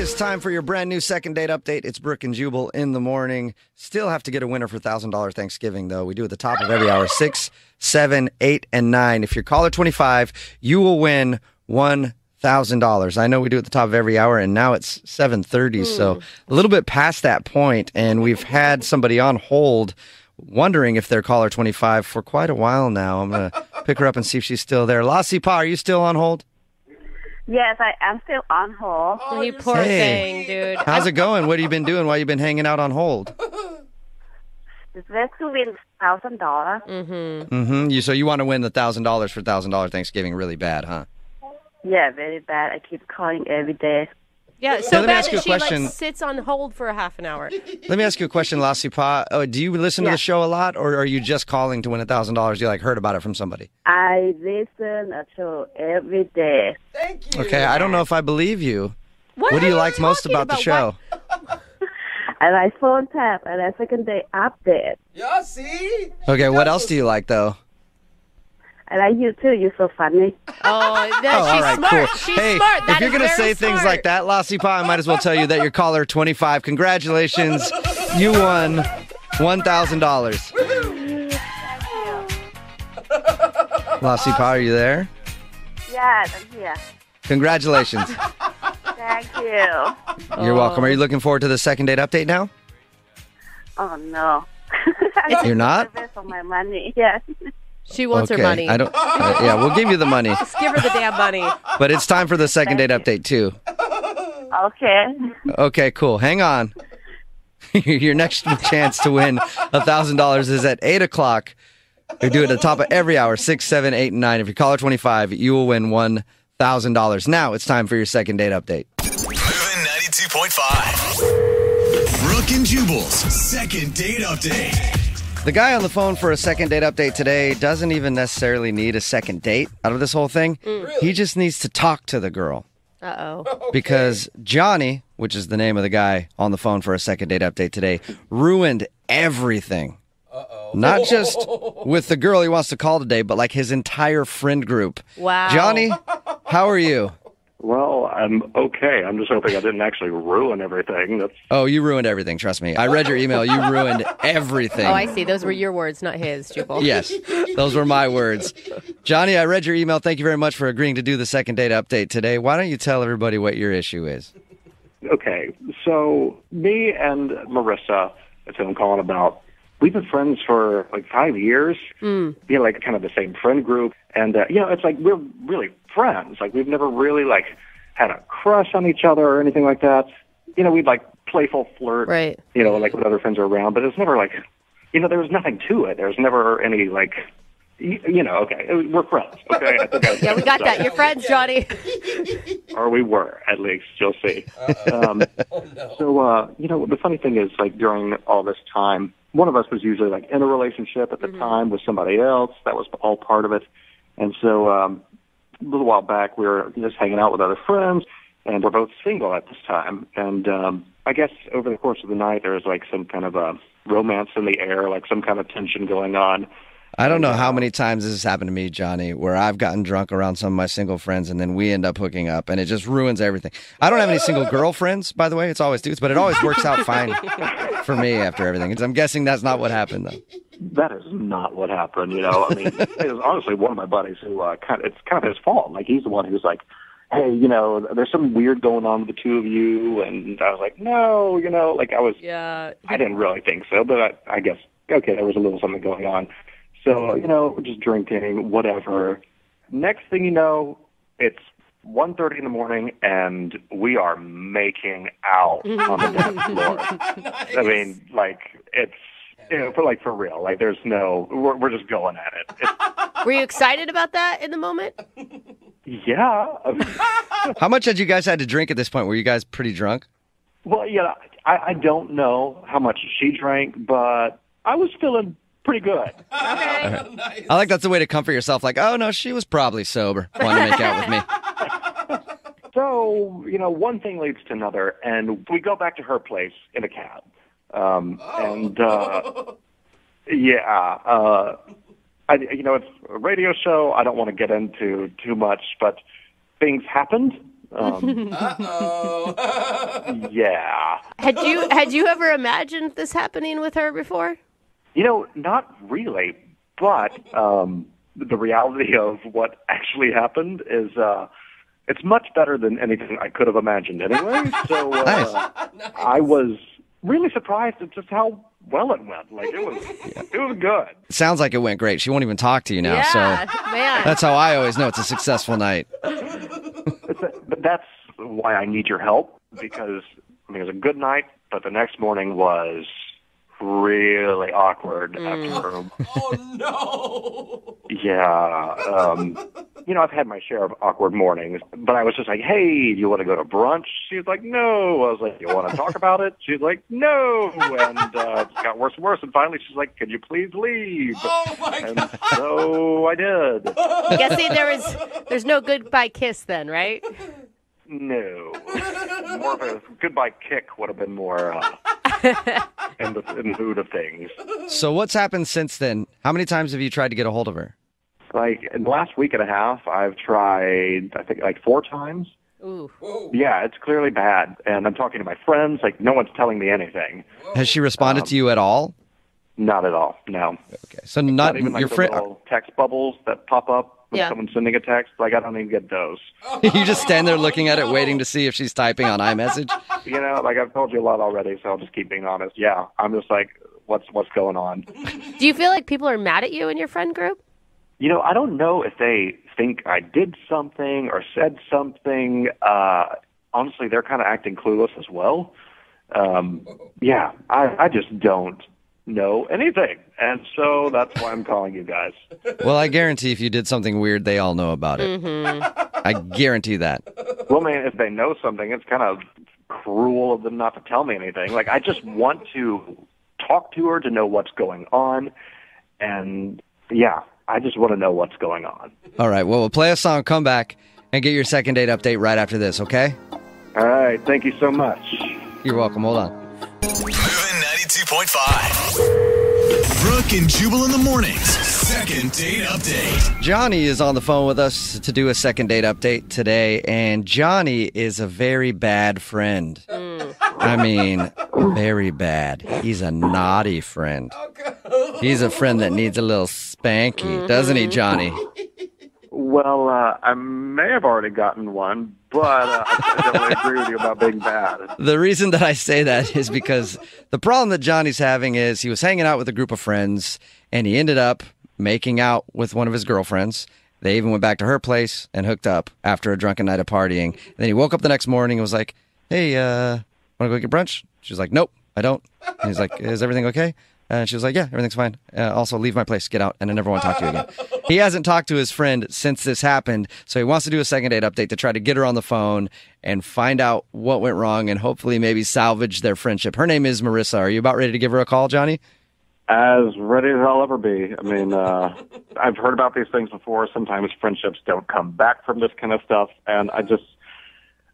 is time for your brand new second date update. It's Brooke and Jubal in the morning. Still have to get a winner for $1,000 Thanksgiving, though. We do at the top of every hour, 6, 7, 8, and 9. If you're caller 25, you will win $1,000. I know we do at the top of every hour, and now it's 7:30, so a little bit past that point, and we've had somebody on hold wondering if they're caller 25 for quite a while now. I'm going to pick her up and see if she's still there. Lassie Pa, are you still on hold? Yes, I am still on hold. Oh, you poor thing, dude. How's it going? What have you been doing while you've been hanging out on hold? It's best to win $1,000. So you want to win the $1,000 for $1,000 Thanksgiving really bad, huh? Yeah, very bad. I keep calling every day. Yeah, so let me bad ask you that a question. she sits on hold for a half an hour. Let me ask you a question, Lassie Pa. Oh, do you listen to the show a lot, or are you just calling to win $1,000? You heard about it from somebody? I listen to show every day. Thank you. Okay, I don't know if I believe you. What do are you like most talking about the show? I like phone tap and a second day update. Yeah, see? Okay, what else do you like, though? I like you too. You're so funny. Oh, Oh, she's all right, smart. cool. She's Hey, smart. That if you're is going to very say things smart. like that, Lassie Pa, I might as well tell you that you're caller 25. Congratulations. You won $1,000. Lassie Pa, are you there? Yes, I'm here. Congratulations. Thank you. You're welcome. Are you looking forward to the second date update now? Oh, no. You're not? Best for my money. Yes. She wants her money. I don't. Yeah, we'll give you the money, Just give her the damn money. but it's time for the second date update too. Okay. Okay, cool. Hang on. Your next chance to win $1,000 is at 8 o'clock. We do it at the top of every hour, 6, 7, 8, and 9. If you're caller 25, you will win $1,000. Now it's time for your second date update. Moving 92.5. Brooke and Jubal's second date update. The guy on the phone for a second date update today doesn't even necessarily need a second date out of this whole thing. He just needs to talk to the girl. Uh-oh. Because Johnny, which is the name of the guy on the phone for a second date update today, ruined everything. Not just with the girl he wants to call today, but like his entire friend group. Wow. Johnny, how are you? Well, I'm okay. I'm just hoping I didn't actually ruin everything. Oh, you ruined everything, trust me. I read your email. You ruined everything. Oh, I see. Those were your words, not his, Jubal. Yes, those were my words. Johnny, I read your email. Thank you very much for agreeing to do the second date update today. Why don't you tell everybody what your issue is? Okay, so me and Marissa, that's who I'm calling about, we've been friends for like 5 years. Like kind of the same friend group. And, it's like we're really friends. Like we've never really like had a crush on each other or anything like that. We'd like playful flirt, Right. Like when other friends are around. But it's never like, there was nothing to it. There's never any like, okay, we're friends. Okay, I think Yeah, we got that. You're friends, Johnny. Or we were, at least. You'll see. So, the funny thing is, like, during all this time, one of us was usually, like, in a relationship at the time with somebody else. That was all part of it. And so, a little while back, we were just hanging out with other friends, and we're both single at this time. And I guess over the course of the night, there was, like, some kind of a romance in the air, like some kind of tension going on. I don't know how many times this has happened to me, Johnny, where I've gotten drunk around some of my single friends and then we end up hooking up and it just ruins everything. I don't have any single girlfriends, by the way. It's always dudes, but it always works out fine for me after everything. I'm guessing that's not what happened, though. That is not what happened, I mean, it was honestly one of my buddies who it's kind of his fault. Like, he's the one who's like, hey, there's something weird going on with the two of you. And I was like, no, Yeah. I didn't really think so, but I guess, okay, there was a little something going on. So, we're just drinking, whatever. Next thing you know, it's 1:30 in the morning, and we are making out on the dance floor. Nice. I mean, like, it's, for real. Like, there's no, we're just going at it. Were you excited about that in the moment? Yeah. How much had you guys had to drink at this point? Were you guys pretty drunk? Well, I don't know how much she drank, but I was feeling pretty good. Okay. Nice. I like that's the way to comfort yourself. Like, oh, no, she was probably sober. Wanted to make out with me. So, one thing leads to another, and we go back to her place in a cab. It's a radio show. I don't want to get into too much, but things happened. Uh-oh. Yeah. Had you ever imagined this happening with her before? Not really, but the reality of what actually happened is it's much better than anything I could have imagined anyway. So Nice. I was really surprised at just how well it went. Like, it was good. Sounds like it went great. She won't even talk to you now. So man. that's how I always know it's a successful night. But that's why I need your help, because it was a good night, but the next morning was really awkward after. Oh, no. Yeah. I've had my share of awkward mornings, but I was just like, hey, do you want to go to brunch? She was like, no. I was like, you want to talk about it? She's like, no. And it got worse and worse. And finally, she's like, can you please leave? Oh, my And God. so I did. I'm guessing there's no goodbye kiss then, right? No. More of a goodbye kick would have been more in the mood of things. So what's happened since then? How many times have you tried to get a hold of her? Like, in the last week and a half, I've tried, I think, like 4 times. Ooh. Yeah, it's clearly bad. And I'm talking to my friends. Like, no one's telling me anything. Has she responded to you at all? Not at all, no. Okay, so not even like your the friend. little text bubbles that pop up when Yeah. someone's sending a text. Like, I don't even get those. You just stand there looking at it, waiting to see if she's typing on iMessage. Like, I've told you a lot already, so I'll just keep being honest. Yeah, I'm just like, what's going on? Do you feel like people are mad at you in your friend group? I don't know if they think I did something or said something. Honestly, they're kind of acting clueless as well. Yeah, I just don't know anything. And so that's why I'm calling you guys. Well, I guarantee if you did something weird, they all know about it. I guarantee that. Well, man, if they know something, it's kind of cruel of them not to tell me anything. Like, I just want to talk to her to know what's going on. And, yeah, I just want to know what's going on. All right, well, we'll play a song, come back, and get your second date update right after this, okay? All right, thank you so much. You're welcome. Hold on. Moving 92.5. Brooke and Jubal in the mornings. Second date update. Johnny is on the phone with us to do a second date update today, and Johnny is a very bad friend. I mean, very bad. He's a naughty friend. He's a friend that needs a little spanky, doesn't he, Johnny? Well, I may have already gotten one, but I definitely agree with you about being bad. The reason that I say that is because the problem that Johnny's having is he was hanging out with a group of friends, and he ended up making out with one of his girlfriends. They even went back to her place and hooked up after a drunken night of partying. And then he woke up the next morning and was like, hey, want to go get brunch? She was like, nope, I don't. And he's like, is everything okay? And she was like, yeah, everything's fine. Also, leave my place, get out, and I never want to talk to you again. He hasn't talked to his friend since this happened, so he wants to do a second date update to try to get her on the phone and find out what went wrong and hopefully maybe salvage their friendship. Her name is Marissa. Are you about ready to give her a call, Johnny? As ready as I'll ever be. I mean, I've heard about these things before. Sometimes friendships don't come back from this kind of stuff, and I just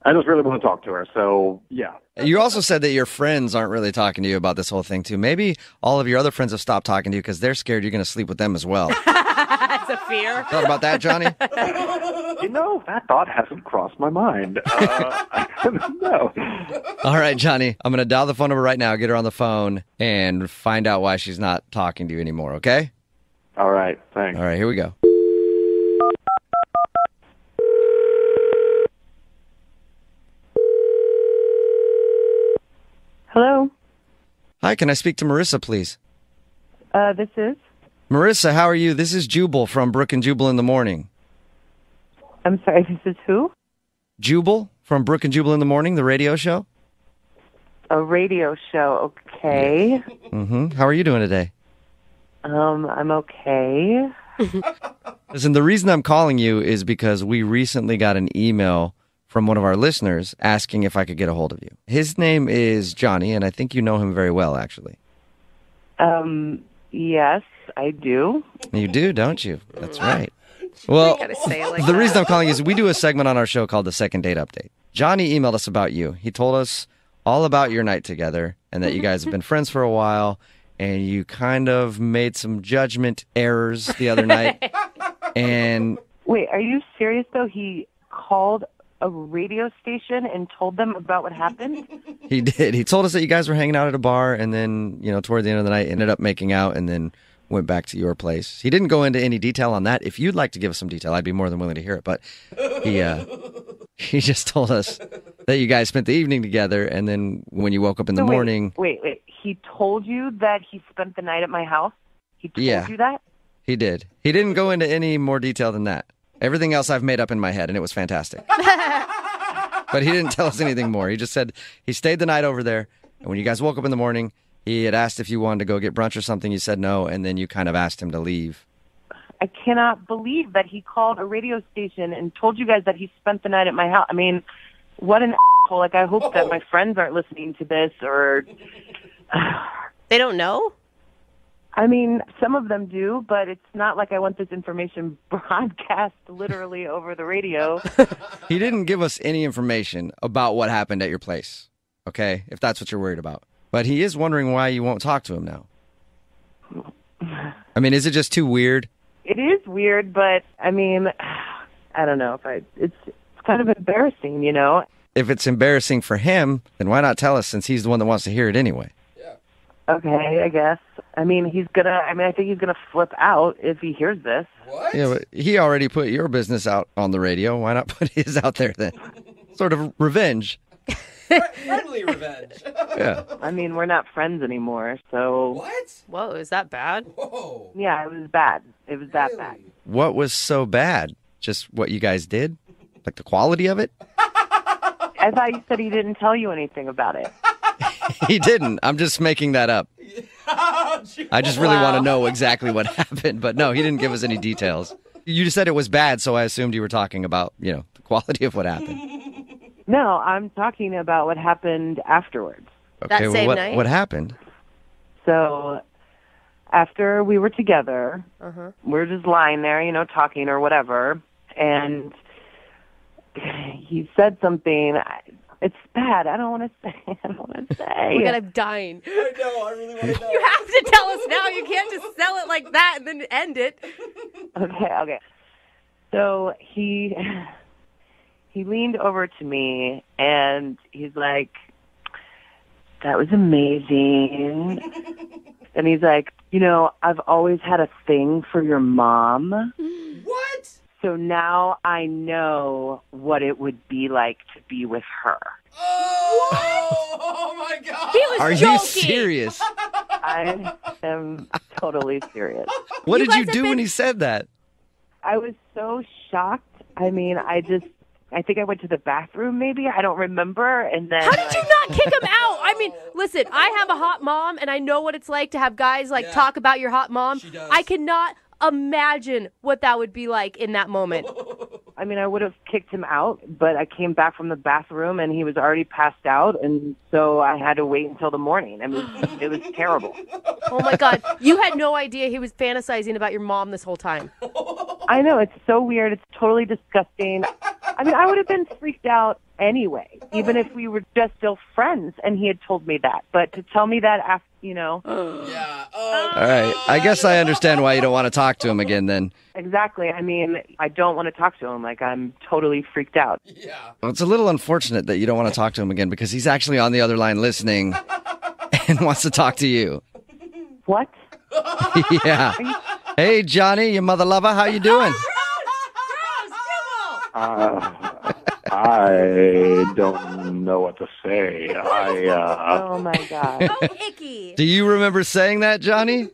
really want to talk to her. So, yeah. You also said that your friends aren't really talking to you about this whole thing, too. Maybe all of your other friends have stopped talking to you because they're scared you're going to sleep with them as well. That's a fear. Thought about that, Johnny? That thought hasn't crossed my mind. No. All right, Johnny, I'm going to dial the phone number right now, get her on the phone, and find out why she's not talking to you anymore, okay? All right, thanks. All right, here we go. Hello. Hi, can I speak to Marissa, please? This is. Marissa, how are you? This is Jubal from Brooke and Jubal in the Morning. I'm sorry. This is who? Jubal from Brooke and Jubal in the Morning, the radio show? A radio show. Okay. Mm-hmm. How are you doing today? I'm okay. Listen, the reason I'm calling you is because we recently got an email from one of our listeners asking if I could get a hold of you. His name is Johnny, and I think you know him very well, actually. Yes, I do. You do, don't you? That's right. Well, Gotta say it like the that. reason I'm calling is we do a segment on our show called the Second Date Update. Johnny emailed us about you. He told us all about your night together and that you guys have been friends for a while, and you kind of made some judgment errors the other night. And Wait, are you serious though? He called a radio station and told them about what happened? He did. He told us that you guys were hanging out at a bar, and then, toward the end of the night, ended up making out, and then went back to your place. He didn't go into any detail on that. If you'd like to give us some detail, I'd be more than willing to hear it. But he just told us that you guys spent the evening together, and then when you woke up in the morning... Wait. He told you that he spent the night at my house? He told you that? He did. He didn't go into any more detail than that. Everything else I've made up in my head, and it was fantastic. But he didn't tell us anything more. He just said he stayed the night over there, and when you guys woke up in the morning, he had asked if you wanted to go get brunch or something. You said no, and then you kind of asked him to leave. I cannot believe that he called a radio station and told you guys that he spent the night at my house. I mean, what an asshole. Like, I hope that my friends aren't listening to this, or... They don't know? I mean, some of them do, but it's not like I want this information broadcast literally over the radio. He didn't give us any information about what happened at your place, okay, if that's what you're worried about. But he is wondering why you won't talk to him now. I mean, is it just too weird? It is weird, but, I mean, I don't know. It's kind of embarrassing, If it's embarrassing for him, then why not tell us, since he's the one that wants to hear it anyway? Okay, I guess. I mean, I think he's gonna flip out if he hears this. What? Yeah, but he already put your business out on the radio. Why not put his out there then? Sort of revenge. Friendly revenge. Yeah. I mean, we're not friends anymore, so... What? Whoa, is that bad? Whoa. Yeah, it was bad. It was that bad. What was so bad? Just what you guys did? Like the quality of it? I thought you said he didn't tell you anything about it. He didn't. I'm just making that up. I just really want to know exactly what happened. But no, he didn't give us any details. You just said it was bad, so I assumed you were talking about, the quality of what happened. No, I'm talking about what happened afterwards. That Okay, same night? what happened? So after we were together, we're just lying there, talking or whatever, and he said something... It's bad. I don't want to say. Oh my God, I'm dying. I know. I really want to know. You have to tell us now. You can't just sell it like that and then end it. Okay. So he leaned over to me and he's like, "That was amazing." And he's like, "I've always had a thing for your mom." What? So now I know what it would be like to be with her. Oh my God. He was Are joking. you serious? I am totally serious. What You did you guys do have when been- he said that? I was so shocked. I mean, I think I went to the bathroom maybe. I don't remember. And then How did you not kick him out? I mean, listen, I have a hot mom, and I know what it's like to have guys talk about your hot mom. She does. I cannot imagine what that would be like in that moment. I mean, I would have kicked him out, but I came back from the bathroom and he was already passed out, and so I had to wait until the morning. I mean, it was terrible. Oh my God. You had no idea he was fantasizing about your mom this whole time. I know, it's so weird. It's totally disgusting. I mean, I would have been freaked out anyway, even if we were just still friends and he had told me that. But to tell me that after, Yeah. All right. I guess I understand why you don't want to talk to him again then. Exactly. I mean, I don't want to talk to him. Like, I'm totally freaked out. Yeah. Well, it's a little unfortunate that you don't want to talk to him again because he's actually on the other line listening and wants to talk to you. What? Yeah. Hey, Johnny, your mother lover, how you doing? I don't know what to say. Oh, my God. Oh, icky. Do you remember saying that, Johnny?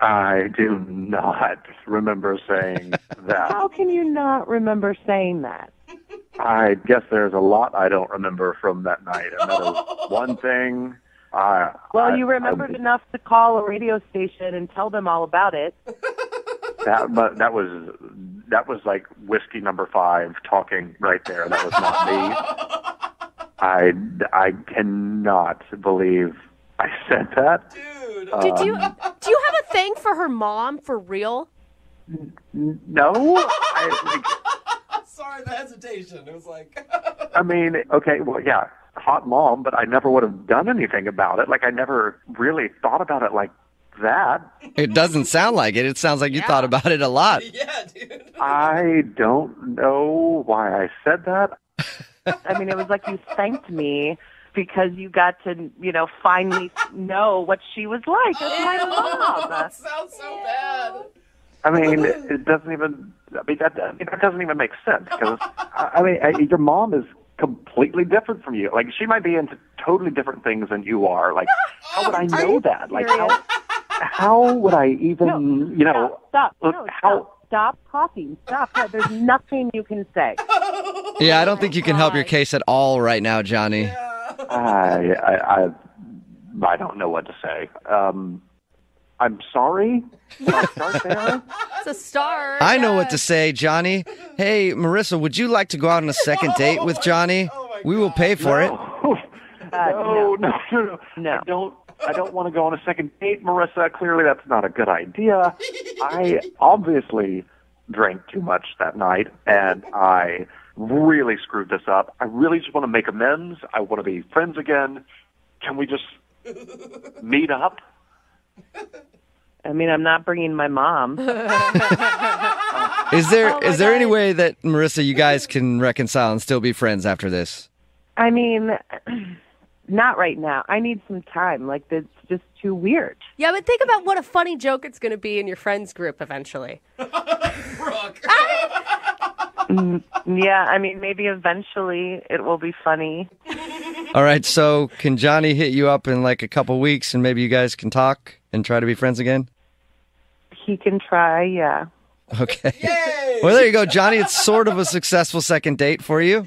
I do not remember saying that. How can you not remember saying that? I guess there's a lot I don't remember from that night. Another one thing. Well, you remembered enough to call a radio station and tell them all about it. That was like whiskey number 5 talking right there. That was not me. I cannot believe I said that. Dude. Do you have a thing for her mom for real? No. Sorry, the hesitation. It was like... I mean, okay, well, yeah, hot mom, but I never would have done anything about it. Like, I never really thought about it like that. It doesn't sound like it. It sounds like you thought about it a lot. Yeah, dude. I don't know why I said that. I mean, it was like you thanked me because you got to, finally know what she was like as my mom. That sounds so bad. I mean, it doesn't even. That doesn't even make sense because your mom is completely different from you. Like, she might be into totally different things than you are. Like, how would I know that? Like, how would I even, Stop talking. Stop. There's nothing you can say. Yeah, I don't think you can help your case at all right now, Johnny. I don't know what to say. I'm sorry. Start there. It's a start. I know what to say, Johnny. Hey, Marissa, would you like to go out on a second date with Johnny? We will pay for it. No. I don't want to go on a second date, Marissa. Clearly, that's not a good idea. I obviously drank too much that night, and I really screwed this up. I really just want to make amends. I want to be friends again. Can we just meet up? I mean, I'm not bringing my mom. Is there any way that, Marissa, you guys can reconcile and still be friends after this? I mean, not right now. I need some time. Like, it's just too weird. Yeah, but think about what a funny joke it's going to be in your friends group eventually. Brooke. Yeah, I mean, maybe eventually it will be funny. All right, so can Johnny hit you up in like a couple weeks and maybe you guys can talk and try to be friends again? He can try, yeah. Okay. Yay! Well, there you go, Johnny. It's sort of a successful second date for you.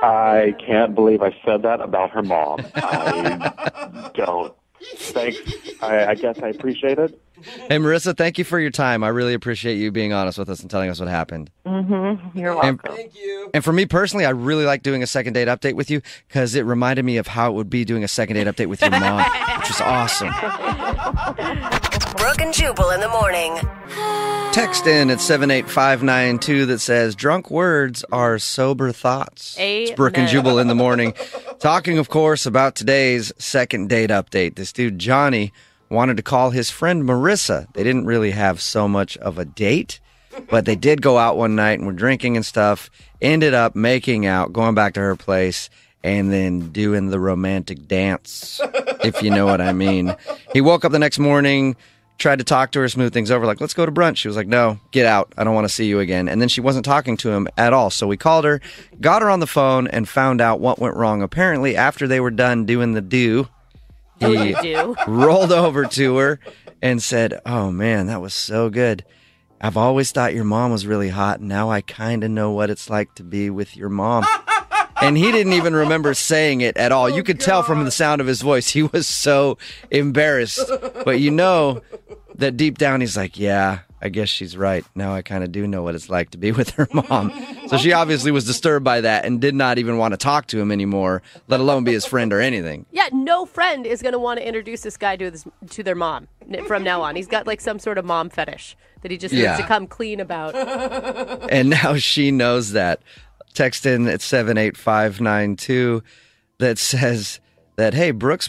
I can't believe I said that about her mom. I don't. Thanks. I guess I appreciate it. Hey, Marissa, thank you for your time. I really appreciate you being honest with us and telling us what happened. Mm-hmm. You're welcome. Thank you. And for me personally, I really like doing a second date update with you because it reminded me of how it would be doing a second date update with your mom, which was awesome. Brooke and Jubal in the morning. Text in at 78592 that says, drunk words are sober thoughts. It's Brooke and Jubal in the morning. Talking, of course, about today's second date update. This dude, Johnny, wanted to call his friend Marissa. They didn't really have so much of a date, but they did go out one night and were drinking and stuff. Ended up making out, going back to her place, and then doing the romantic dance, if you know what I mean. He woke up the next morning, tried to talk to her, smooth things over, like, let's go to brunch. She was like, no, get out. I don't want to see you again. And then she wasn't talking to him at all. So we called her, got her on the phone, and found out what went wrong. Apparently, after they were done doing the do, he rolled over to her and said, oh, man, that was so good. I've always thought your mom was really hot. Now I kind of know what it's like to be with your mom. And he didn't even remember saying it at all. You could tell from the sound of his voice. He was so embarrassed. But you know that deep down he's like, yeah, I guess she's right. Now I kind of do know what it's like to be with her mom. So she obviously was disturbed by that and did not even want to talk to him anymore, let alone be his friend or anything. Yeah, no friend is going to want to introduce this guy to their mom from now on. He's got like some sort of mom fetish that he just needs to come clean about. And now she knows that. Text in at 78592 that says that, hey, Brooke,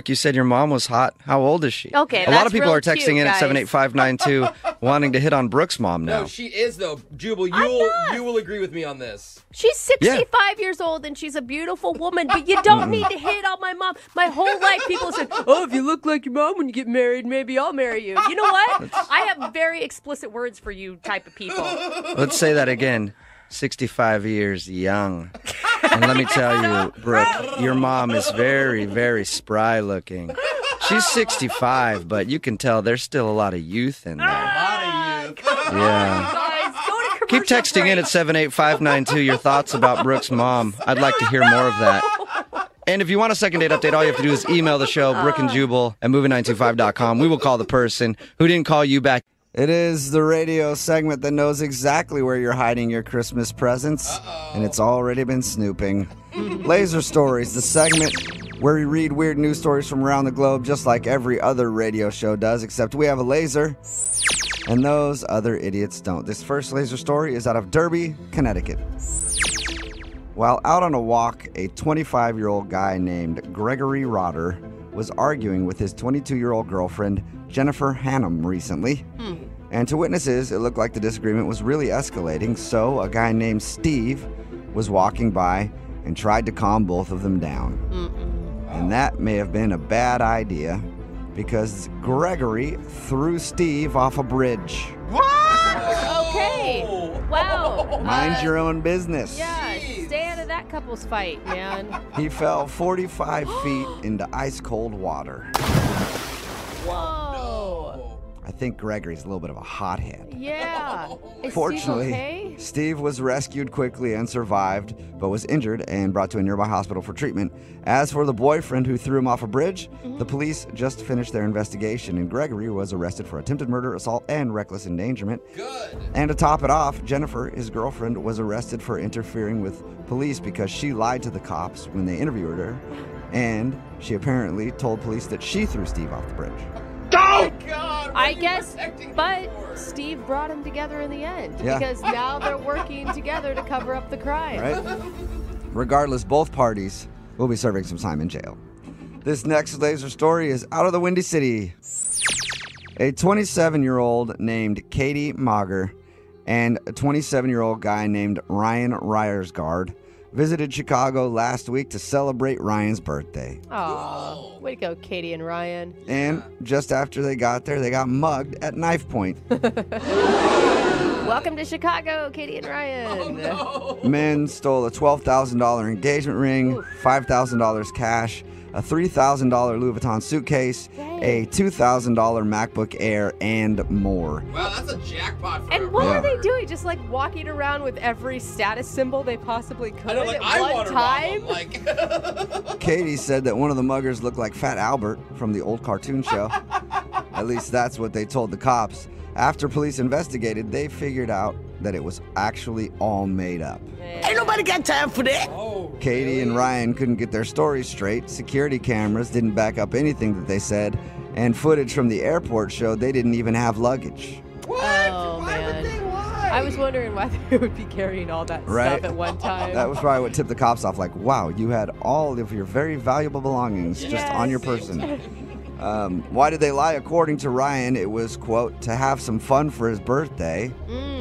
you said your mom was hot. How old is she? Okay, a lot of people real are texting cute, in at guys. 78592 wanting to hit on Brooke's mom now. No, she is, though. Jubal, you will agree with me on this. She's 65 years old and she's a beautiful woman, but you don't need to hit on my mom. My whole life people said, oh, if you look like your mom when you get married, maybe I'll marry you. You know what? I have very explicit words for you type of people. Let's say that again. 65 years young. And let me tell you, Brooke, your mom is very, very spry looking. She's 65, but you can tell there's still a lot of youth in there. Yeah. Guys, go to commercial Keep texting in at 78592 your thoughts about Brooke's mom. I'd like to hear more of that. And if you want a second date update, all you have to do is email the show, Brooke and Jubal at movie925.com. We will call the person who didn't call you back. It is the radio segment that knows exactly where you're hiding your Christmas presents, and it's already been snooping. Laser Stories, the segment where we read weird news stories from around the globe just like every other radio show does, except we have a laser, and those other idiots don't. This first laser story is out of Derby, Connecticut. While out on a walk, a 25-year-old guy named Gregory Rotter was arguing with his 22-year-old girlfriend, Jennifer Hannum, recently. And to witnesses, it looked like the disagreement was really escalating, so a guy named Steve was walking by and tried to calm both of them down. And that may have been a bad idea because Gregory threw Steve off a bridge. Okay. Wow. Mind your own business. Yeah, stay out of that couple's fight, man. He fell 45 feet into ice-cold water. Whoa. I think Gregory's a little bit of a hothead. Yeah. Is Fortunately, Steve okay? Steve was rescued quickly and survived, but was injured and brought to a nearby hospital for treatment. As for the boyfriend who threw him off a bridge, the police just finished their investigation, and Gregory was arrested for attempted murder, assault, and reckless endangerment. Good. And to top it off, Jennifer, his girlfriend, was arrested for interfering with police because she lied to the cops when they interviewed her, and she apparently told police that she threw Steve off the bridge. Oh, God. I guess, but Steve brought them together in the end Yeah. because now they're working together to cover up the crime. Right? Regardless, both parties will be serving some time in jail. This next laser story is out of the Windy City. A 27-year-old named Katie Mager and a 27-year-old guy named Ryan Ryersgard visited Chicago last week to celebrate Ryan's birthday. Aw, way to go, Katie and Ryan. And just after they got there, they got mugged at knife point. Welcome to Chicago, Katie and Ryan. Men stole a $12,000 engagement ring, $5,000 cash, a $3,000 Louis Vuitton suitcase, a $2,000 MacBook Air, and more. Wow, that's a jackpot for And what Yeah. are they doing? Just like walking around with every status symbol they possibly could I know, like, at I one want to time? rob them, like. Katie said that one of the muggers looked like Fat Albert from the old cartoon show. At least that's what they told the cops. After police investigated, they figured out that it was actually all made up. Ain't nobody got time for that. Oh, Katie and Ryan couldn't get their stories straight. Security cameras didn't back up anything that they said, and footage from the airport showed they didn't even have luggage. What? Oh, Why would man. they lie? I was wondering why they would be carrying all that Right. stuff at one time. That was probably what tipped the cops off, like, wow, you had all of your very valuable belongings just on your person. Why did they lie? According to Ryan, it was, quote, to have some fun for his birthday.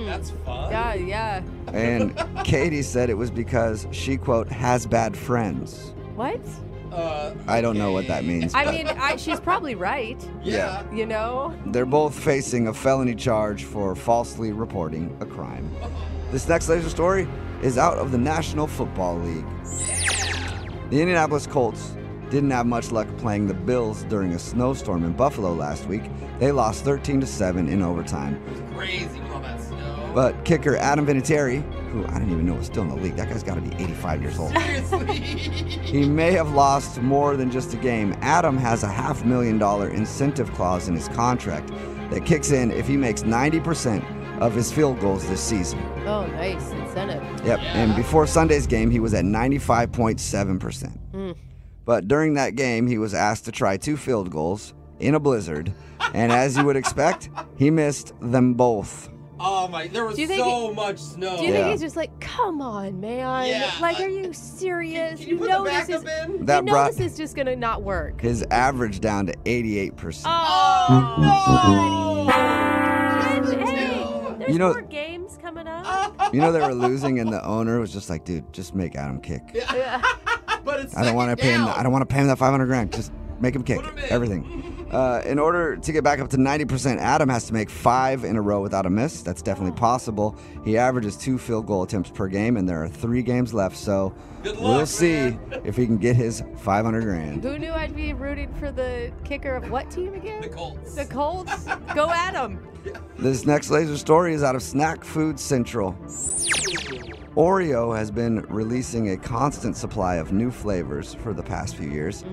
That's fun. Yeah, yeah. And Katie said it was because she, quote, has bad friends. What? I don't know what that means. I but mean, she's probably right. Yeah. You know? they're both facing a felony charge for falsely reporting a crime. This next laser story is out of the National Football League. The Indianapolis Colts didn't have much luck playing the Bills during a snowstorm in Buffalo last week. They lost 13-7 in overtime. Crazy with all that snow. But kicker Adam Vinatieri, who I didn't even know was still in the league, that guy's got to be 85 years old. Seriously. He may have lost more than just a game. Adam has a $500,000 incentive clause in his contract that kicks in if he makes 90% of his field goals this season. Oh, nice incentive. Yep, and before Sunday's game, he was at 95.7%. But during that game, he was asked to try 2 field goals in a blizzard, and as you would expect, he missed them both. Oh my! There was Do you think so much snow. Do you Yeah. think he's just like, come on, man? Yeah, Like, are you serious? Can you put the this is backup in? That you know brought this is just gonna not work. his average down to 88%. Oh, buddy. Hey, there's You know- more games coming up. You know they were losing, and the owner was just like, "Dude, just make Adam kick. But it's I don't want to pay him. I don't want to pay him that $500,000. Just make him kick Put him in. everything." In order to get back up to 90%, Adam has to make 5 in a row without a miss. That's definitely possible. He averages 2 field goal attempts per game, and there are 3 games left. So Good luck, we'll see man. if he can get his $500,000. Who knew I'd be rooting for the kicker of what team again? The Colts. The Colts? Go at 'em. This next laser story is out of Snack Food Central. Oreo has been releasing a constant supply of new flavors for the past few years.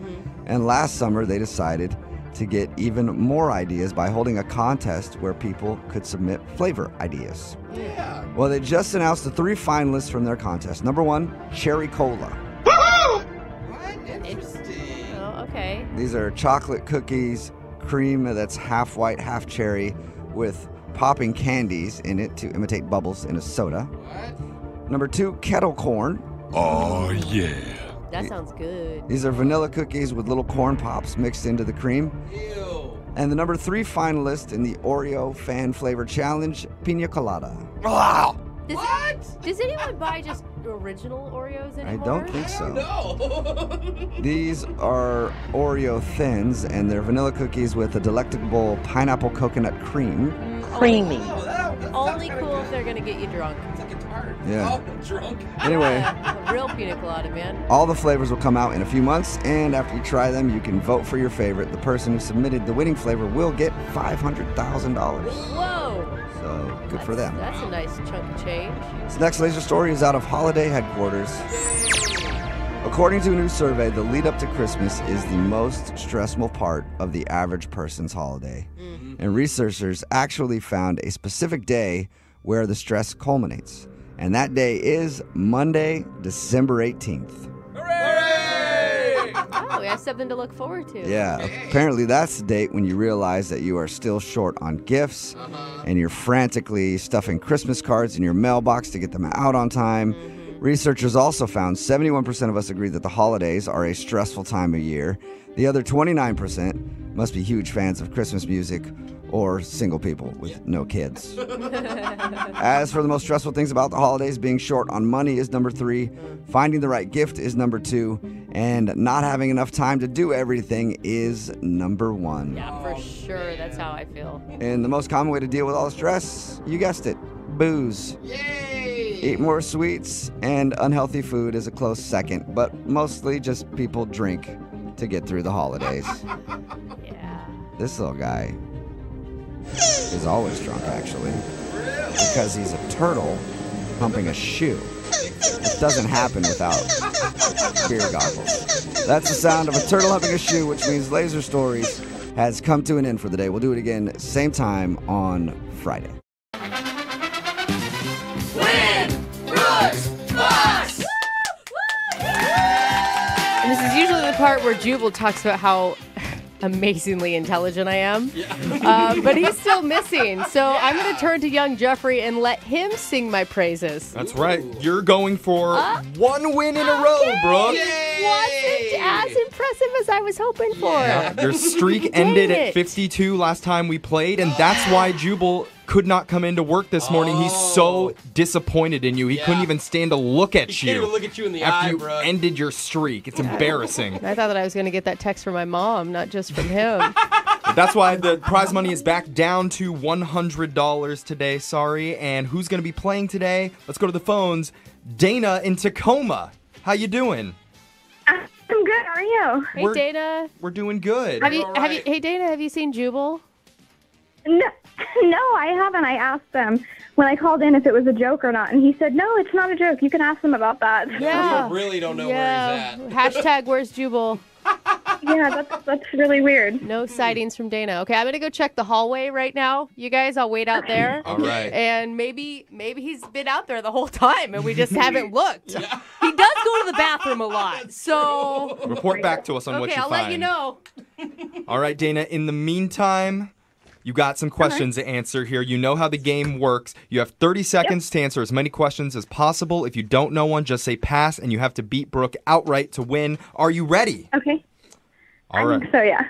And last summer, they decided to get even more ideas by holding a contest where people could submit flavor ideas. Yeah. Well, they just announced the 3 finalists from their contest. Number 1, Cherry Cola. What? Interesting. Oh, okay. These are chocolate cookies, cream that's half white, half cherry, with popping candies in it to imitate bubbles in a soda. What? Number 2, Kettle Corn. Oh, yeah. That sounds good. These are vanilla cookies with little corn pops mixed into the cream. Ew. And the number 3 finalist in the Oreo Fan Flavor Challenge, Pina Colada. Does, What? Does anyone buy just original Oreos I anymore? don't think so. No. These are Oreo Thins, and they're vanilla cookies with a delectable pineapple coconut cream. Creamy. Oh, that's Only kinda cool good. if they're gonna get you drunk. It's like a tart. Yeah. Oh, I'm drunk. Anyway, A real pina colada, man. all the flavors will come out in a few months, and after you try them, you can vote for your favorite. The person who submitted the winning flavor will get $500,000. Whoa. So good for them. That's a nice chunk of change. This next laser story is out of Holiday Headquarters. According to a new survey, the lead up to Christmas is the most stressful part of the average person's holiday. And researchers actually found a specific day where the stress culminates. And that day is Monday, December 18th. Hooray! Oh, we have something to look forward to. Yeah, apparently that's the date when you realize that you are still short on gifts and you're frantically stuffing Christmas cards in your mailbox to get them out on time. Researchers also found 71% of us agree that the holidays are a stressful time of year. The other 29% must be huge fans of Christmas music or single people with no kids. As for the most stressful things about the holidays, being short on money is number 3, finding the right gift is number 2, and not having enough time to do everything is number 1. Yeah, for sure. That's how I feel. And the most common way to deal with all the stress, you guessed it, booze. Yay! Eat more sweets, and unhealthy food is a close second, but mostly just people drink to get through the holidays. Yeah. This little guy is always drunk, actually, because he's a turtle humping a shoe. It doesn't happen without beer goggles. That's the sound of a turtle humping a shoe, which means Laser Stories has come to an end for the day. We'll do it again same time on Friday. And this is usually the part where Jubal talks about how amazingly intelligent I am. But he's still missing. So I'm going to turn to young Jeffrey and let him sing my praises. That's right. You're going for one win in a row, Brooke. Wasn't as impressive as I was hoping for. Your streak ended Dang at it. 52 last time we played, and that's why Jubal could not come into work this morning. He's so disappointed in you. He couldn't even stand to look at He you. can't even look at you in the after eye, you bro. ended your streak. It's embarrassing. I thought that I was going to get that text from my mom, not just from him. But that's why the prize money is back down to $100 today, sorry. And who's going to be playing today? Let's go to the phones. Dana in Tacoma. How you doing? I'm good. How are you? Hey, We're- Dana. We're doing good. Hey, Dana, have you seen Jubal? No, I haven't. I asked them when I called in if it was a joke or not, and he said, no, it's not a joke. You can ask them about that. Yeah. I really don't know Yeah. where he's at. Hashtag where's Jubal? Yeah, that's really weird. No sightings from Dana. Okay, I'm going to go check the hallway right now. You guys, I'll wait out there. All right. And maybe he's been out there the whole time and we just haven't looked. He does go to the bathroom a lot. So Report back to us on what okay, you I'll find. let you know. All right, Dana. In the meantime, you got some questions to answer here. You know how the game works. You have 30 seconds to answer as many questions as possible. If you don't know one, just say pass, and you have to beat Brooke outright to win. Are you ready? Okay. All I right. think so, yeah.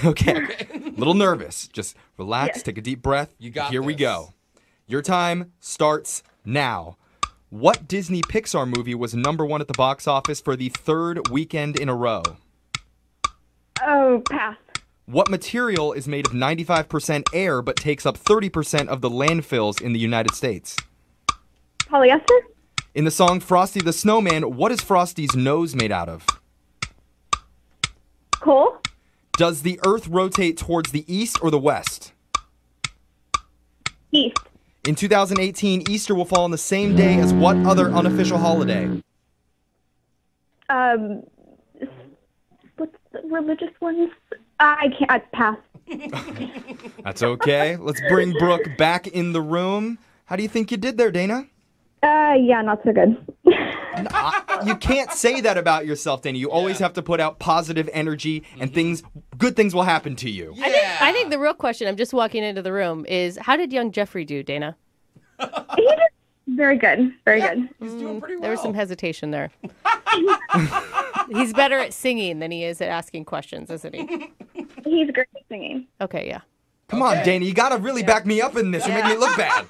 Okay. A little nervous. Just relax, take a deep breath. You got Here we this. go. Your time starts now. What Disney Pixar movie was #1 at the box office for the 3rd weekend in a row? Oh, pass. What material is made of 95% air but takes up 30% of the landfills in the United States? Polyester? In the song Frosty the Snowman, what is Frosty's nose made out of? Coal? Does the Earth rotate towards the east or the west? East. In 2018, Easter will fall on the same day as what other unofficial holiday? What's the religious ones? I can't. Pass. That's okay. Let's bring Brooke back in the room. How do you think you did there, Dana? Yeah, not so good. You can't say that about yourself, Dana. You always have to put out positive energy, and good things will happen to you. I think the real question, I'm just walking into the room, is how did young Jeffrey do, Dana? He did very good. Very good. He's doing pretty well. There was some hesitation there. He's better at singing than he is at asking questions, isn't he? He's great at singing. Okay, yeah. Come on, Dana. You got to really back me up in this. You're making me look bad.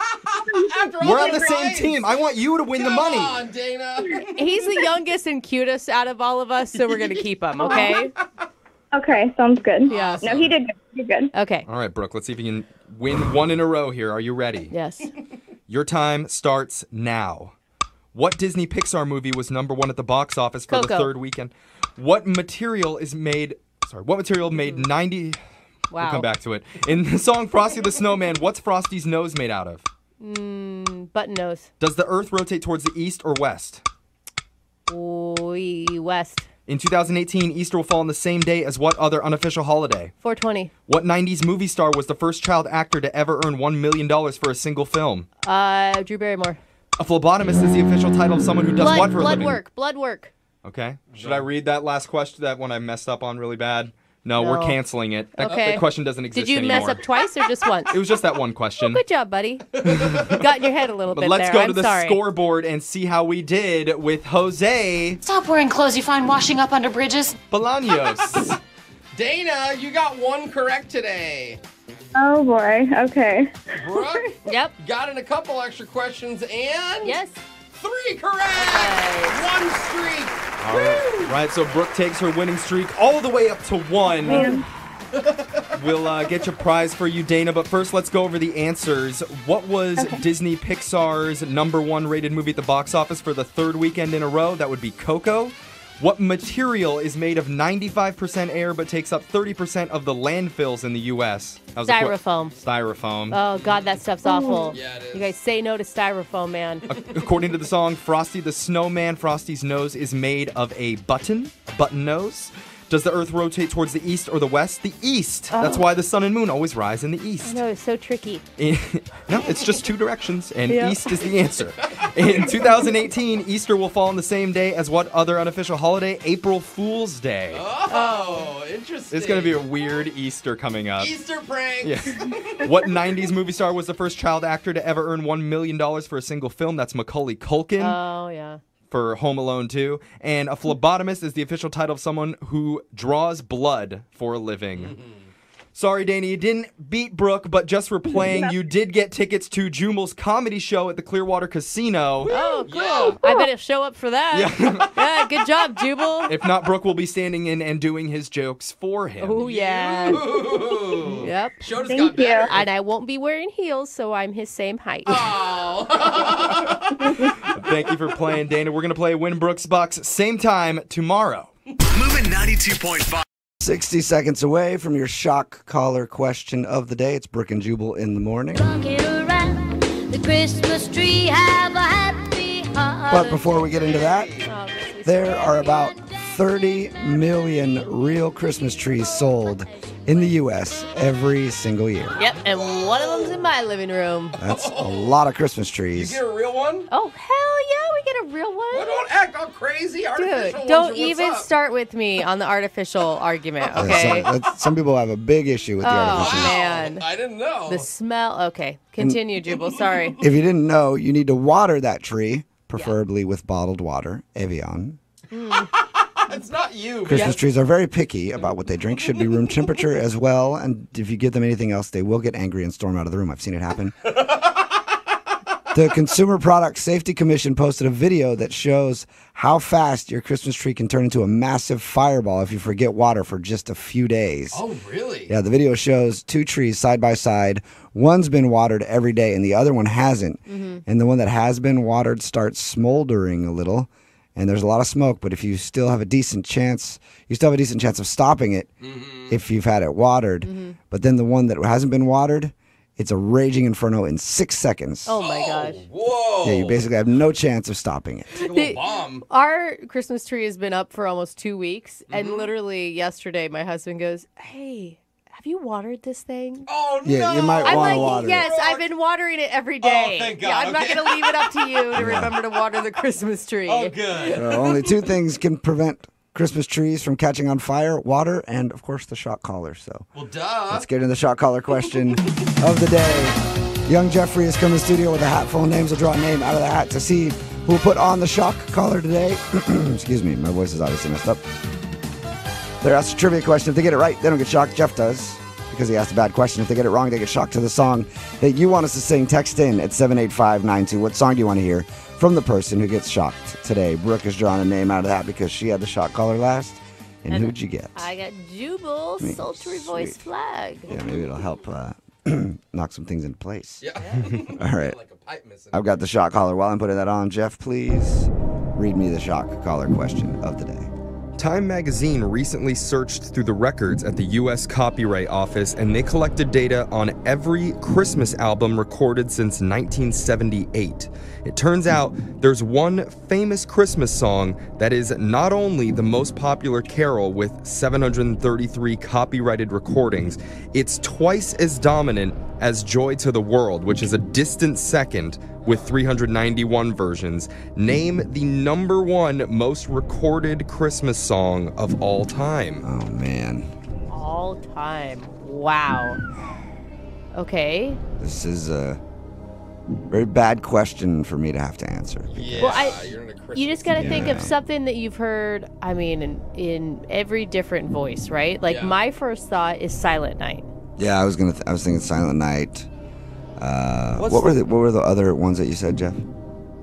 We're on the same team. I want you to win the money. Come on, Dana. He's the youngest and cutest out of all of us, so we're going to keep him, okay? Okay, sounds good. Yeah. No, he did good. He did good. Okay. All right, Brooke, let's see if you can win one in a row here. Are you ready? Yes. Your time starts now. What Disney Pixar movie was #1 at the box office for the Coco. third weekend? What material made 90... Wow. We'll come back to it. In the song Frosty the Snowman, what's Frosty's nose made out of? Button nose. Does the Earth rotate towards the east or west? West. In 2018, Easter will fall on the same day as what other unofficial holiday? 420. What 90s movie star was the first child actor to ever earn $1 million for a single film? Drew Barrymore. A phlebotomist is the official title of someone who does what for a living? Blood work. Okay. Should I read that last question, that one I messed up on really bad? No, we're canceling it. Okay. The question doesn't exist Did you anymore. mess up twice or just once? It was just that one question. Good job, buddy. Got in your head a little But bit let's there. go I'm to the sorry. scoreboard and see how we did with Jose Stop wearing clothes you find washing up under bridges. Bolaños. Dana, you got one correct today. Oh, boy. Okay. Brooke, Yep. got in a couple extra questions and Yes. 3 correct. One streak. All right, so Brooke takes her winning streak all the way up to 1. Man. We'll get your prize for you, Dana, but first let's go over the answers. What was Disney Pixar's #1 rated movie at the box office for the third weekend in a row? That would be Coco. What material is made of 95% air but takes up 30% of the landfills in the U.S.? Styrofoam. Styrofoam. Oh, God, that stuff's awful. Yeah, it is. You guys say no to styrofoam, man. According to the song Frosty the Snowman, Frosty's nose is made of a button nose. Does the Earth rotate towards the east or the west? The east. That's why the sun and moon always rise in the I east. know, it's so tricky. No, it's just two directions, and Yeah. east is the answer. In 2018, Easter will fall on the same day as what other unofficial holiday? April Fool's Day. Oh, interesting. It's going to be a weird Easter coming up. Easter pranks. Yeah. What 90s movie star was the first child actor to ever earn $1 million for a single film? That's Macaulay Culkin. Oh, yeah. For Home Alone 2. And a phlebotomist is the official title of someone who draws blood for a living. Sorry, Dana, you didn't beat Brooke, but just for playing, you did get tickets to Jumal's comedy show at the Clearwater Casino. Oh, cool. I better show up for that. Yeah, good job, Jubal. If not, Brooke will be standing in and doing his jokes for him. Oh, yeah. Ooh. Yep. Show just Thank got better. you. And I won't be wearing heels, so I'm his same height. Oh. Thank you for playing, Dana. We're going to play Win Brooks Bucks same time tomorrow. Moving 92.5. 60 seconds away from your shock collar question of the day. It's Brooke and Jubal in the morning. Walking around the Christmas tree, have a happy heart. But before we get into that, Oh, there are about 30 million real Christmas trees sold in the U.S. every single year. Yep, and one of them's in my living room. That's a lot of Christmas You trees. get a real one? Oh, hell yeah, we get a real one. Well, don't act all crazy. Artificial Dude, ones don't are what's even up. start with me on the artificial argument, Yeah, okay? some people have a big issue with the Oh, artificial. man. I didn't know. The smell. Okay, continue, Jubal. Sorry. If you didn't know, you need to water that tree, preferably with bottled water, Evian. It's not you. Christmas trees are very picky about what they drink. Should be room temperature as well. And if you give them anything else, they will get angry and storm out of the room. I've seen it happen. The Consumer Product Safety Commission posted a video that shows how fast your Christmas tree can turn into a massive fireball if you forget water for just a few days. Oh, really? Yeah, the video shows two trees side by side. One's been watered every day and the other one hasn't. And the one that has been watered starts smoldering a little. And there's a lot of smoke, but if you still have a decent chance, of stopping it if you've had it watered. But then the one that hasn't been watered, it's a raging inferno in 6 seconds. Oh, my gosh. Whoa. Yeah, you basically have no chance of stopping it. It's like a little bomb. Our Christmas tree has been up for almost 2 weeks, and literally yesterday, my husband goes, "Hey, have you watered this thing?" Oh, Yeah, no. you might I'm want to like, water yes, it. I've been watering it every day. thank Yeah, God, I'm not okay. going to leave it up to you to remember to water the Christmas tree. Oh, good. Only two things can prevent Christmas trees from catching on fire: water and, of course, the shock collar. So Well, duh. let's get into the shock collar question of the day. Young Jeffrey has come in the studio with a hat full of names. We'll draw a name out of the hat to see who will put on the shock collar today. Excuse me, my voice is obviously messed up. They're asked a trivia question. If they get it right, they don't get shocked. Jeff does. because he asked a bad question. If they get it wrong, they get shocked to the song that you want us to sing. Text in at 78592. What song do you want to hear from the person who gets shocked today? Brooke has drawn a name out of that because she had the shock caller last. And who'd you get? I got Jubal, sultry voice flag. Yeah, maybe it'll help knock some things into place. Yeah. All right. Like a pipe missing. I've got the shock collar. While I'm putting that on, Jeff, please read me the shock collar question of the day. Time magazine recently searched through the records at the U.S. Copyright Office, and they collected data on every Christmas album recorded since 1978. It turns out there's one famous Christmas song that is not only the most popular carol with 733 copyrighted recordings, it's twice as dominant as Joy to the World, which is a distant second with 391 versions. Name the number one most recorded Christmas song of all time. Oh, man. All time. Wow. Okay. This is a very bad question for me to have to answer. Yeah, well, you're in a Christmas you just got to think of Yeah. something that you've heard, I mean, in every different voice, right? Like, Yeah. my first thought is Silent Night. Yeah, I was thinking Silent Night. What's What were the other ones that you said, Jeff?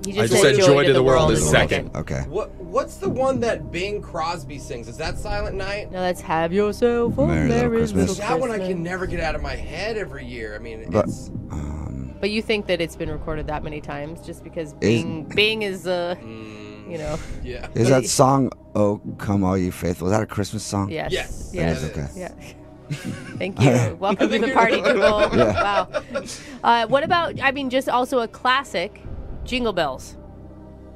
You I just said Joy to the World is second. Okay. What's the one that Bing Crosby sings? Is that Silent Night? No, that's Have Yourself a Merry Little Merry Christmas. Little That one I Christmas. can never get out of my head every year. I mean, But, it's... But you think that it's been recorded that many times just because Is- Bing is, you know. Yeah. is that song, Oh Come All You Faithful, is that a Christmas song? Yes. Yes. Yes. It is, okay. Yeah. Thank you. Welcome to the party, people. Yeah. Wow. What about, I mean, just also a classic, Jingle Bells.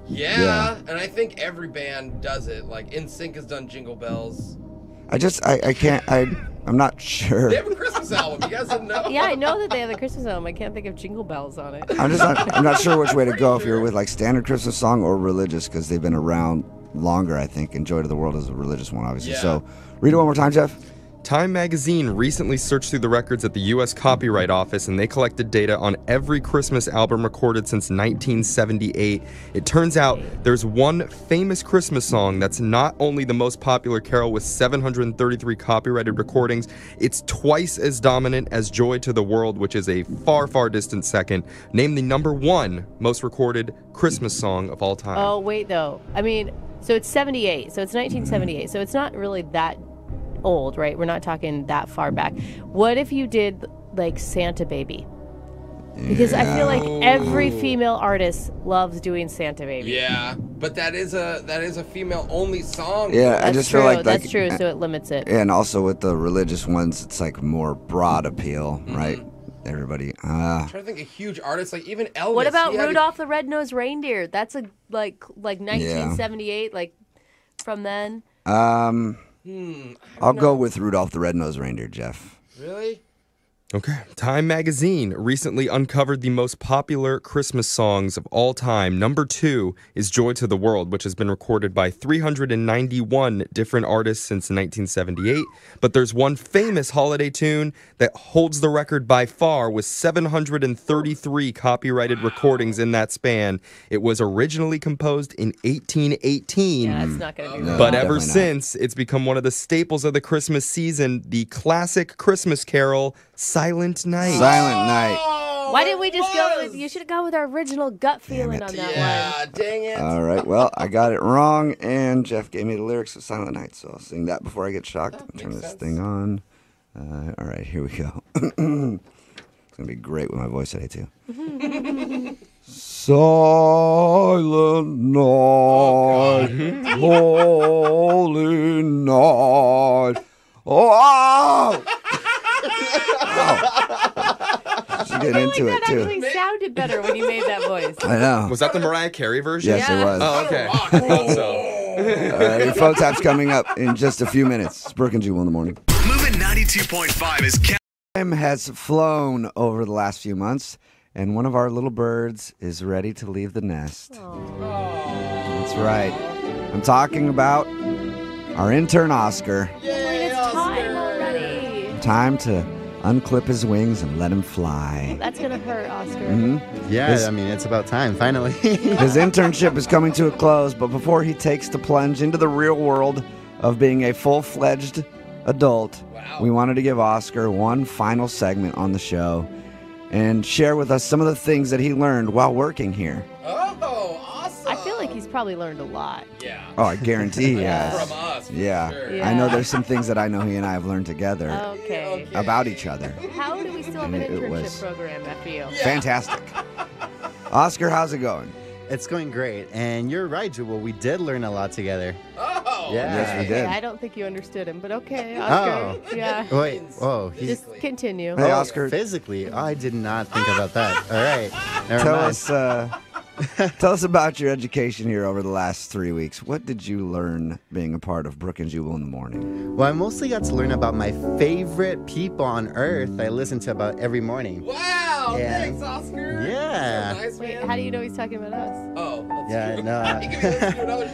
Yeah, and I think every band does it. Like, NSYNC has done Jingle Bells. I'm not sure. They have a Christmas album. You guys didn't know? Yeah, I know that they have the Christmas album. I can't think of Jingle Bells on it. I'm not sure which way to go if you're with like standard Christmas song or religious because they've been around longer, I think. And Joy to the World is a religious one, obviously. Yeah. So read it one more time, Jeff. Time magazine recently searched through the records at the U.S. Copyright Office, and they collected data on every Christmas album recorded since 1978. It turns out there's one famous Christmas song that's not only the most popular carol with 733 copyrighted recordings, it's twice as dominant as Joy to the World, which is a far, far distant second. Name the number one most recorded Christmas song of all time. Oh, wait, though. I mean, so it's 78. So it's 1978. So it's not really that old, right? We're not talking that far back. What if you did like Santa Baby? Because I feel like every female artist loves doing Santa Baby. Yeah, but that is a female only song. Yeah, I just feel like that's true. So it limits it. And also with the religious ones, it's like more broad appeal, right? Everybody. I'm trying to think of huge artists like even Elvis. What about he had Rudolph the Red-Nosed Reindeer? That's a like 1978, like from then. I'll go with Rudolph the Red-Nosed Reindeer, Jeff. Really? Okay. Time magazine recently uncovered the most popular Christmas songs of all time. Number 2 is Joy to the World, which has been recorded by 391 different artists since 1978. But there's one famous holiday tune that holds the record by far with 733 copyrighted recordings in that span. It was originally composed in 1818. Yeah, it's not going to be No, But definitely ever not. since, it's become one of the staples of the Christmas season, the classic Christmas carol, Silent Night. Silent Night. Why didn't we just go with, you should have gone with our original gut feeling on that one. Yeah, dang it. All right, well, I got it wrong, and Jeff gave me the lyrics of Silent Night, so I'll sing that before I get shocked. Turn this thing on. All right, here we go. It's going to be great with my voice today, too. Silent night, holy night. Oh! She's getting into it, That too. actually sounded better when you made that voice. I know. Was that the Mariah Carey version? Yes, it was. Oh, okay. I thought so. All right, your phone tap's coming up in just a few minutes. It's Brooke and Jubal in the morning. Moving 92.5 is Time has flown over the last few months, and one of our little birds is ready to leave the nest. That's right. I'm talking about our intern Oscar. It's time already. Time to unclip his wings and let him fly. That's going to hurt, Oscar. Yeah, His- I mean, it's about time, finally. His internship is coming to a close, but before he takes the plunge into the real world of being a full-fledged adult, Wow. we wanted to give Oscar one final segment on the show and share with us some of the things that he learned while working here. Oh, awesome. I feel like he's probably learned a lot. Yeah. Oh, I guarantee he has. From us, for Yeah. sure. I know there's some things that I know he and I have learned together Okay. about each other. How do we still have an It internship was- program after you? Fantastic. Oscar, how's it going? It's going great. And you're right, Jubal. We did learn a lot together. Oh. Yeah. Yes, we did. I don't think you understood him, but okay, Oscar. Oh. Yeah. Wait. Oh, he's. Just continue. Hey, Oscar. Physically, I did not think about that. All right. Never Tell mind. us, tell us about your education here over the last 3 weeks. What did you learn being a part of Brooke and Jubal in the morning? Well, I mostly got to learn about my favorite people on earth I listen to about every morning. Wow. Yeah. Thanks, Oscar. Yeah. So nice, Wait, man. how do you know he's talking about us? Oh, that's Yeah, true. no. You can be listening to another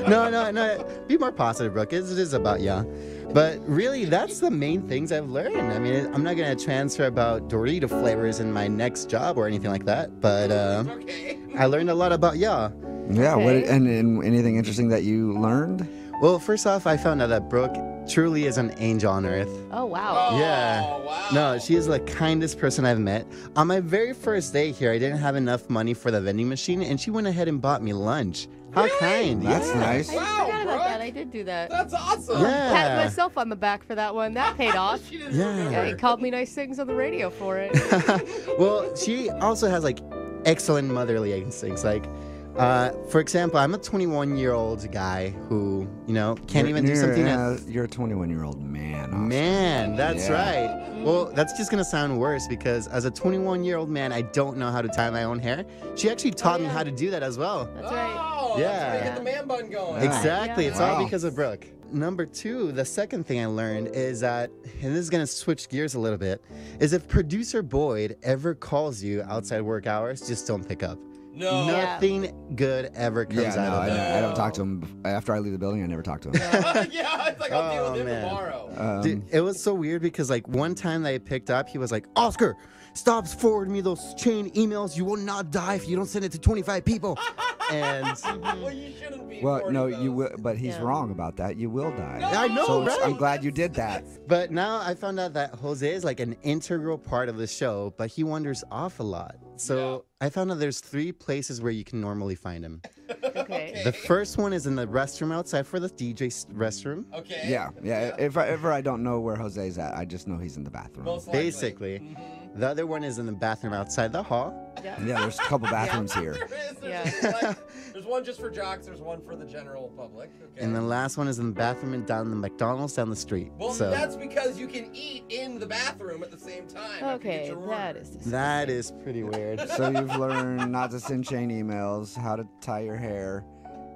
show. No. Be more positive, Brooke. It is about ya. But really, that's the main things I've learned. I mean, I'm not going to transfer about Dorito flavors in my next job or anything like that. But Okay. I learned a lot about ya. Yeah, Okay. and anything interesting that you learned? Well, first off, I found out that Brooke truly is an angel on earth. Oh, wow. Oh, Yeah. wow. No, she is the kindest person I've met. On my very first day here, I didn't have enough money for the vending machine, and she went ahead and bought me lunch. How Really? kind. That's yeah. nice. I Wow, forgot about Brooke. that. I did do that. That's awesome. Yeah. Pat myself on the back for that one. That paid off. She did Yeah. Yeah, he called me nice things on the radio for it. Well, she also has like excellent motherly instincts. Like, for example, I'm a 21-year-old guy who, can't even do something. You're a 21-year-old man. Oscar. Man, that's Yeah. right. Well, that's just gonna sound worse because as a 21-year-old man, I don't know how to tie my own hair. She actually taught me how to do that as well. That's right. Oh, Yeah. That's where you get the man bun going. Exactly. Yeah. It's all Wow. because of Brooke. Number two, the second thing I learned is that, and this is going to switch gears a little bit, is if producer Boyd ever calls you outside work hours, just don't pick up. No. Nothing good ever comes Yeah, out no, of that. I don't talk to him. After I leave the building, I never talk to him. Yeah, it's like I'll deal Oh, with him man. tomorrow. Dude, it was so weird because like one time that I picked up, he was like, Oscar, stop forwarding me those chain emails. You will not die if you don't send it to 25 people. And Well, you shouldn't be. Well, forwarding no, those. you will, but he's Yeah. wrong about that. You will die. I know, So right? I'm glad you did that. But now I found out that Jose is like an integral part of the show, but he wanders off a lot. So I found out there's 3 places where you can normally find him. Okay. The first one is in the restroom outside for the DJ's restroom. Okay. Yeah. If ever I don't know where Jose's at, I just know he's in the bathroom. Most likely. Basically. The other one is in the bathroom outside the hall. Yeah. Yeah, there's a couple bathrooms here. There is. Yeah. There's one just for jocks. There's one for the general public. Okay. And the last one is in the bathroom and down the McDonald's down the street. Well, so that's because you can eat in the bathroom at the same time. after you get Okay, your that order. is disgusting. that is pretty weird. So you've learned not to send chain emails, how to tie your hair,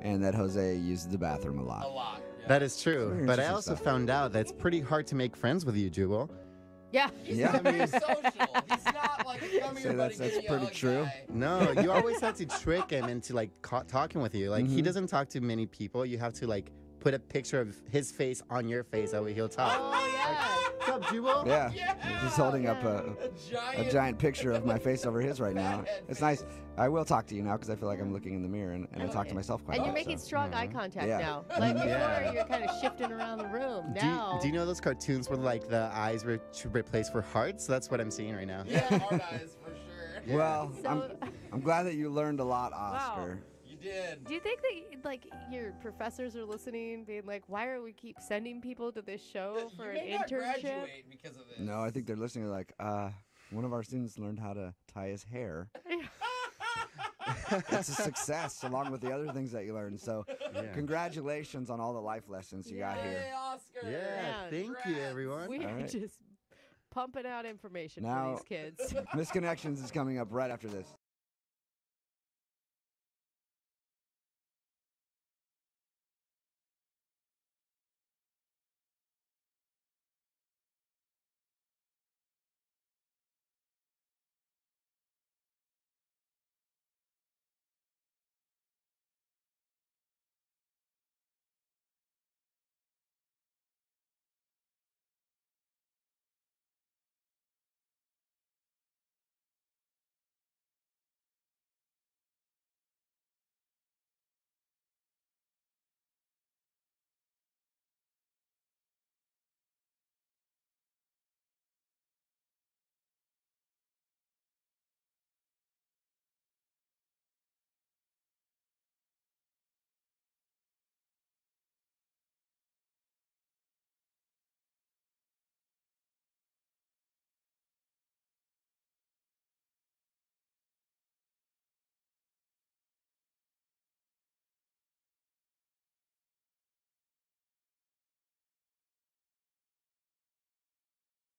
and that Jose uses the bathroom a lot. A lot. Yeah. That is true. Very But I interesting also stuff. found out that it's pretty hard to make friends with you, Jubal. Yeah. He's Yeah. not very social. He's not like, come here, So buddy, that's give me a pretty hug true. guy. No, you always have to trick him into like talking with you. Like he Mhm. doesn't talk to many people. You have to like put a picture of his face on your face. That way he'll talk. Oh, yeah. What's up, Jubal? Yeah. Yeah. He's holding up a giant picture of my face over his right now. It's nice. I will talk to you now because I feel like I'm looking in the mirror and I talk to myself quite And a you're lot. making so. strong eye contact Yeah. now. Like before, Yeah. you're kind of shifting around the room. Do Now. you know those cartoons where like the eyes were replaced for hearts? That's what I'm seeing right now. Yeah, hard eyes for sure. Well, So- I'm glad that you learned a lot, Oscar. You did. Do you think that like your professors are listening, being like, "Why are we keep sending people to this show for you an may not internship?" graduate because of this. No, I think they're listening. They're like, one of our students learned how to tie his hair. It's a success, along with the other things that you learned. So, congratulations on all the life lessons you got here. Yay, Oscar. Yeah, Man. thank you, everyone. We All are right. just pumping out information Now- for these kids. Misconnections is coming up right after this.